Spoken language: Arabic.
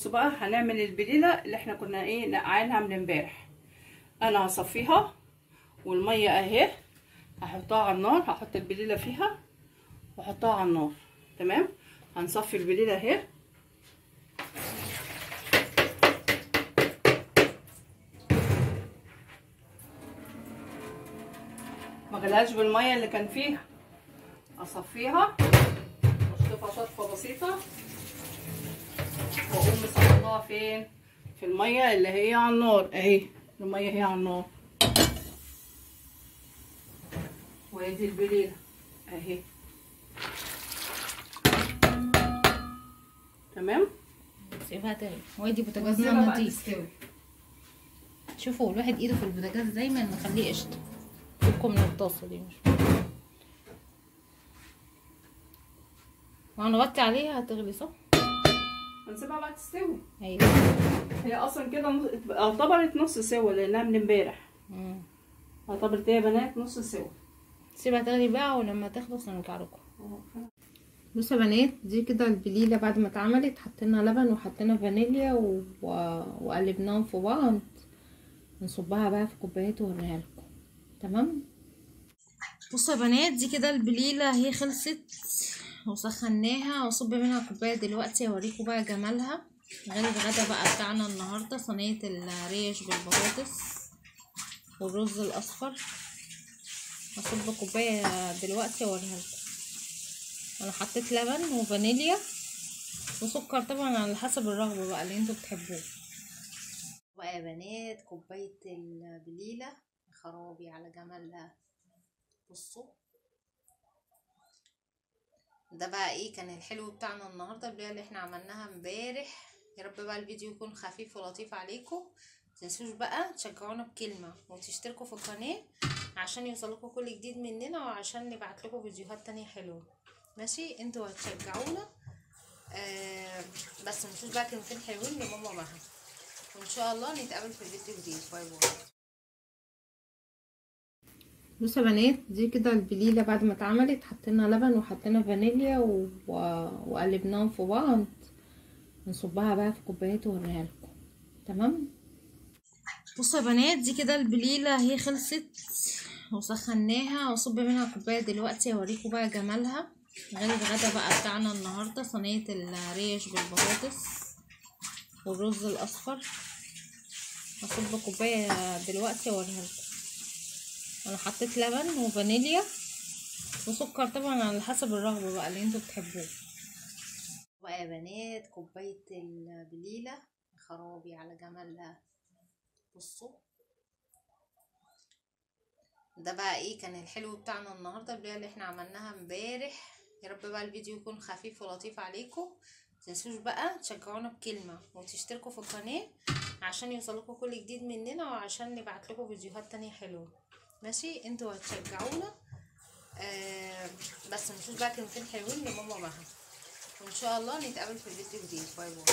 بصوا بقى هنعمل البليله اللي احنا كنا نقعينها من امبارح. انا هصفيها والميه اهي، هحطها على النار، هحط البليله فيها واحطها على النار. تمام، هنصفي البليله اهي. ما غلاش بالميه اللي كان فيها، اصفيها واشطفها شطفه بسيطه واقوم مصفيها فين؟ في الميه اللي هي على النار اهي. الميه هي على النار، وادي البليله اهي. تمام، سيبها تغلي. وادي بوتاجازنا نضيف. شوفوا الواحد ايده في البوتاجاز دايما نخليه قشطه. فكوا من الطاسه دي، مش وهنغطي عليها هتغلي صح؟ هنسيبها بقى تستوي. ايوه، هي اصلا كده اعتبرت نص سوا لانها من امبارح. اعتبرت هي بنات نص سوا. سيبها تغلي بقى ولما تخلص نرجع لكم. بصوا يا بنات، دي كده البليله بعد ما اتعملت. حطينا لبن وحطينا فانيليا وقلبناهم في بعض. نصبها بقى في كوبايات واوريها لكم. تمام، بصوا يا بنات، دي كده البليله هي خلصت وسخناها. واصب منها كوبايه دلوقتي اوريكم بقى جمالها. غير الغدا بقى بتاعنا النهارده صينيه الريش بالبطاطس والرز الاصفر. هصب كوبايه دلوقتي اوريها لكم. انا حطيت لبن وفانيليا وسكر طبعا على حسب الرغبه بقى اللي انتوا بتحبوه. بقى يا بنات كوبايه البليله، خرابي على جمالها. بصوا ده بقى ايه كان الحلو بتاعنا النهارده، البليله اللي احنا عملناها امبارح. يا رب بقى الفيديو يكون خفيف ولطيف عليكم. متنسوش بقى تشجعونا بكلمه وتشتركوا في القناه عشان يوصلكوا كل جديد مننا، وعشان نبعت لكم فيديوهات تانية حلوه. ماشي، انتوا هتشجعونا. بس متنسوش بقى كلمتين حلوين لماما مها، وان شاء الله نتقابل في فيديو جديد. باي باي. بصوا يا بنات، دي كده البليله بعد ما اتعملت. حطينا لبن وحطينا فانيليا وقلبناهم في بعض. نصبها بقى في كوبايات واوريها لكم. تمام، بصوا يا بنات، دي كده البليله هي خلصت وسخناها. واصب منها كوبايه دلوقتي اوريكم بقى جمالها. غير الغدا بقى بتاعنا النهارده صينيه الريش بالبطاطس والرز الاصفر. هصب كوبايه دلوقتي اوريها لكم. انا حطيت لبن وفانيليا وسكر طبعا على حسب الرغبه بقى اللي انتوا بتحبوه. بقى يا بنات كوبايه البليله، خرابي على جمالها. بصوا ده بقى ايه كان الحلو بتاعنا النهارده، البليله اللي احنا عملناها امبارح. يا رب بقى الفيديو يكون خفيف ولطيف عليكم. متنسوش بقى تشجعونا بكلمه وتشتركوا في القناه عشان يوصلكوا كل جديد مننا، وعشان نبعت لكم فيديوهات تانية حلوه. ماشي، انتوا هتشجعونا. بس متنسوش بقى كلمتين حلوين لماما مها، وان شاء الله نتقابل في فيديو جديد. باي باي.